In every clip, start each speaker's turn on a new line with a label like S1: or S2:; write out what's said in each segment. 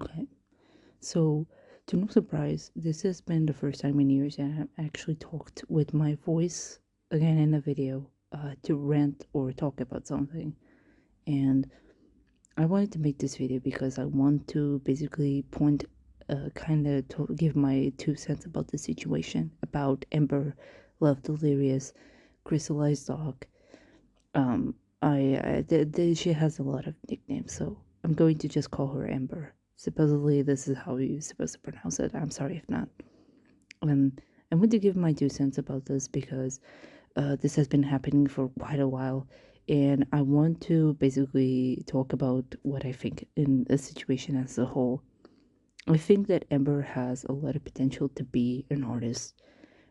S1: Okay, so to no surprise, this has been the first time in years that I've actually talked with my voice again in a video to rant or talk about something. And I wanted to make this video because I want to basically point, kind of to give my 2 cents about the situation about Ember, Love Delirious, Crystallized Dog. Um, she has a lot of nicknames, so I'm going to just call her Ember. Supposedly, this is how you're supposed to pronounce it. I'm sorry if not. Um, I want to give my 2 cents about this because this has been happening for quite a while, and I want to basically talk about what I think in the situation as a whole. I think that Ember has a lot of potential to be an artist.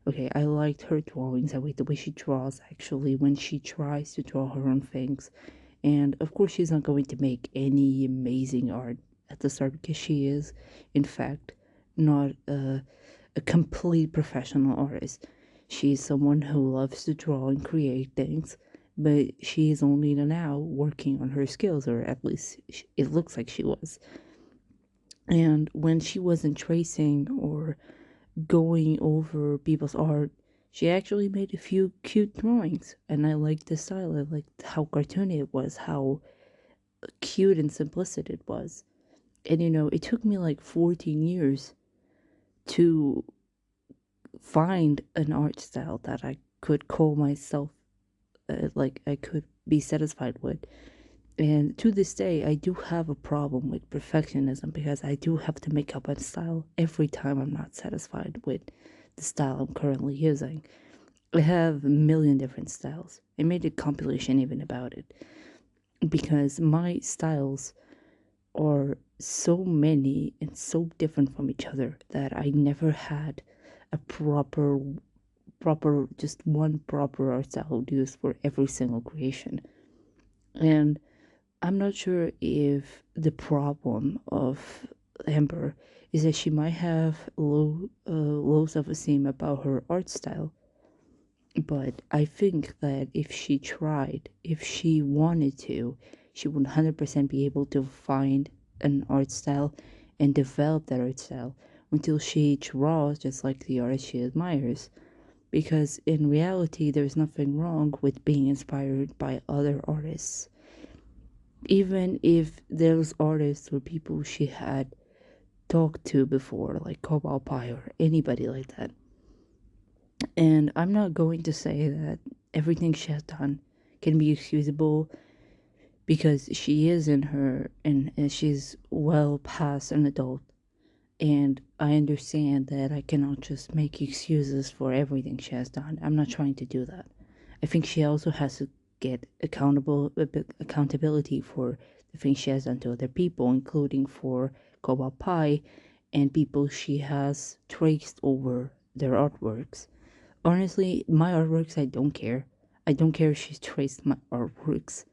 S1: Okay, I liked her drawings. I like the way she draws actually when she tries to draw her own things. And of course, she's not going to make any amazing art at the start because she is, in fact, not a complete professional artist. She's someone who loves to draw and create things, but she is only now working on her skills, or at least it looks like she was. And when she wasn't tracing or going over people's art, she actually made a few cute drawings, and I liked the style. I liked how cartoony it was, how cute and simplistic it was. And it took me like 14 years to find an art style that I could call myself, like I could be satisfied with. And to this day, I do have a problem with perfectionism because I do have to make up a style every time I'm not satisfied with the style I'm currently using. I have a million different styles. I made a compilation even about it because my styles are so many and so different from each other that I never had a proper just one proper art style used for every single creation. And I'm not sure if the problem of Amber is that she might have low self-esteem about her art style, but I think that if she tried, if she wanted to, she would 100% be able to find an art style and develop that art style until she draws just like the artist she admires. Because in reality, there's nothing wrong with being inspired by other artists. Even if those artists were people she had talked to before, like Cobalt Pie or anybody like that. And I'm not going to say that everything she has done can be excusable because she is in her and she's well past an adult. And I understand that I cannot just make excuses for everything she has done. I'm not trying to do that. I think she also has to get accountability for the things she has done to other people, including for Cobalt Pie and people she has traced over their artworks. Honestly, my artworks, I don't care. I don't care if she's traced my artworks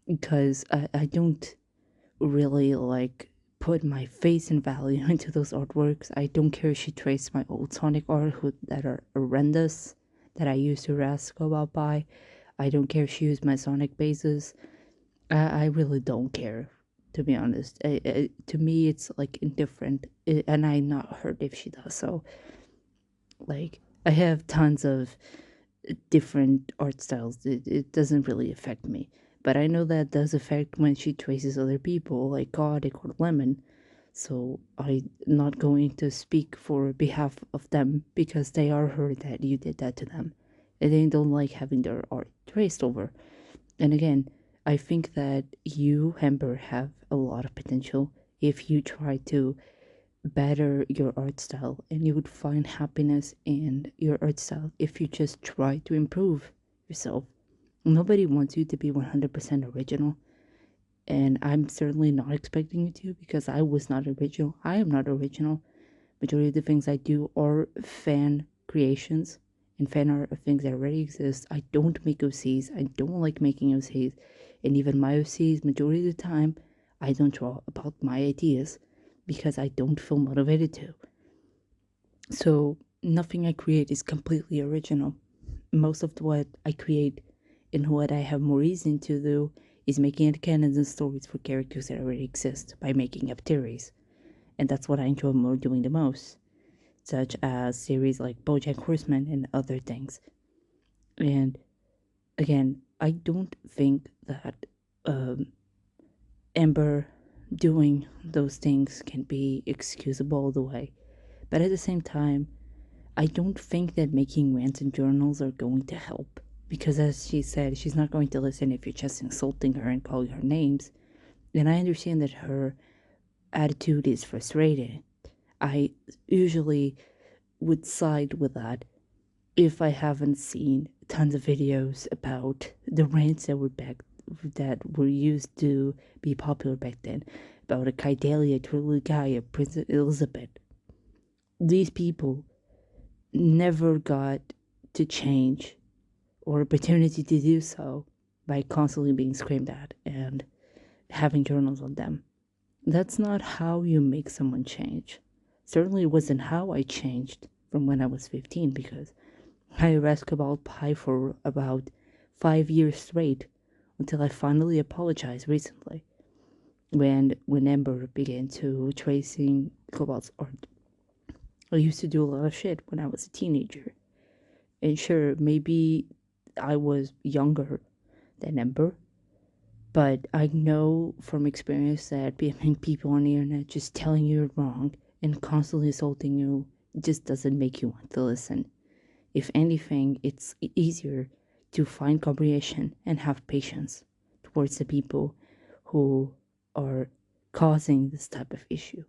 S1: because I don't really like put my face and value into those artworks. I don't care if she traced my old Sonic art that are horrendous that I used to rascal about by. I don't care if she used my Sonic bases. I really don't care, to be honest. To me, it's like indifferent, and I'm not hurt if she does so. Like, I have tons of different art styles. It doesn't really affect me. But I know that does affect when she traces other people, like Gothic or Lemon. So I'm not going to speak for behalf of them because they are hurt that you did that to them. And they don't like having their art traced over. And again, I think that you, Amber, have a lot of potential if you try to better your art style, and you would find happiness in your art style if you just try to improve yourself. Nobody wants you to be 100% original, and I'm certainly not expecting you to because I was not original. I am not original. Majority of the things I do are fan creations and fan art of things that already exist. I don't make OCs. I don't like making OCs, and even my OCs, majority of the time, I don't draw about my ideas because I don't feel motivated to. So nothing I create is completely original. Most of what I create and what I have more reason to do is making canons and stories for characters that already exist by making up theories. And that's what I enjoy more doing the most, such as series like BoJack Horseman and other things. And again, I don't think that um, Ember doing those things can be excusable all the way. But at the same time, I don't think that making rants and journals are going to help. Because as she said, she's not going to listen if you're just insulting her and calling her names. And I understand that her attitude is frustrating. I usually would side with that if I haven't seen tons of videos about the rants that were used to be popular back then, about a Kydalia, Trilugaia, Princess Elizabeth. These people never got to change or opportunity to do so by constantly being screamed at and having journals on them. That's not how you make someone change. Certainly, it wasn't how I changed from when I was 15, because I harassed Cabal Pie for about 5 years straight until I finally apologized recently when Ember began to tracing Cobalt's art. I used to do a lot of shit when I was a teenager. And sure, maybe I was younger than Ember, but I know from experience that having people on the internet just telling you you're wrong and constantly insulting you just doesn't make you want to listen. If anything, it's easier to find comprehension and have patience towards the people who are causing this type of issue.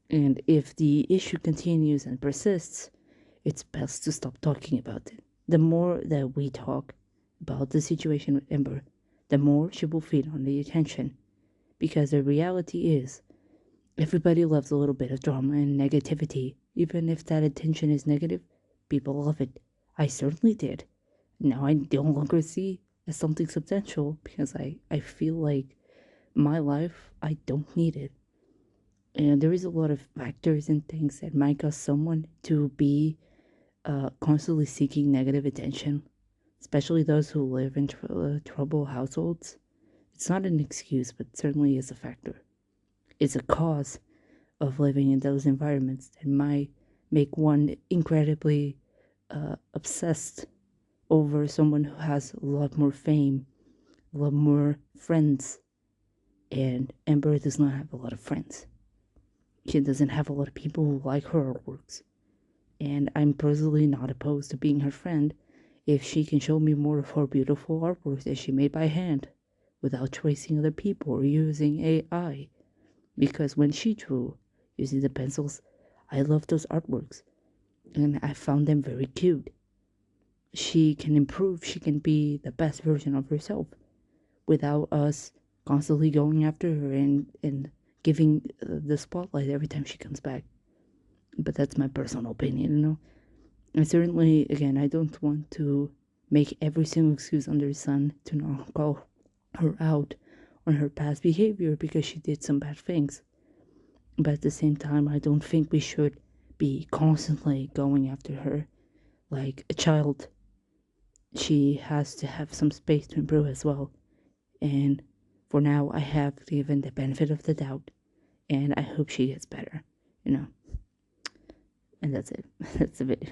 S1: And if the issue continues and persists, it's best to stop talking about it. The more that we talk about the situation with Ember, the more she will feed on the attention. Because the reality is, everybody loves a little bit of drama and negativity. Even if that attention is negative, people love it. I certainly did. Now I no longer see as something substantial because I feel like my life, I don't need it. And there is a lot of factors and things that might cause someone to be constantly seeking negative attention, especially those who live in troubled households. It's not an excuse, but certainly is a factor. It's a cause of living in those environments that might make one incredibly obsessed over someone who has a lot more fame, a lot more friends. And Ember does not have a lot of friends. She doesn't have a lot of people who like her artworks. And I'm personally not opposed to being her friend if she can show me more of her beautiful artworks that she made by hand without tracing other people or using AI. Because when she drew using the pencils, I loved those artworks and I found them very cute. She can improve, she can be the best version of herself without us constantly going after her and giving the spotlight every time she comes back. But that's my personal opinion. And certainly, again, I don't want to make every single excuse under the sun to not call her out on her past behavior because she did some bad things. But at the same time, I don't think we should be constantly going after her like a child. She has to have some space to improve as well. And for now, I have given the benefit of the doubt, and I hope she gets better. And that's it. That's the video.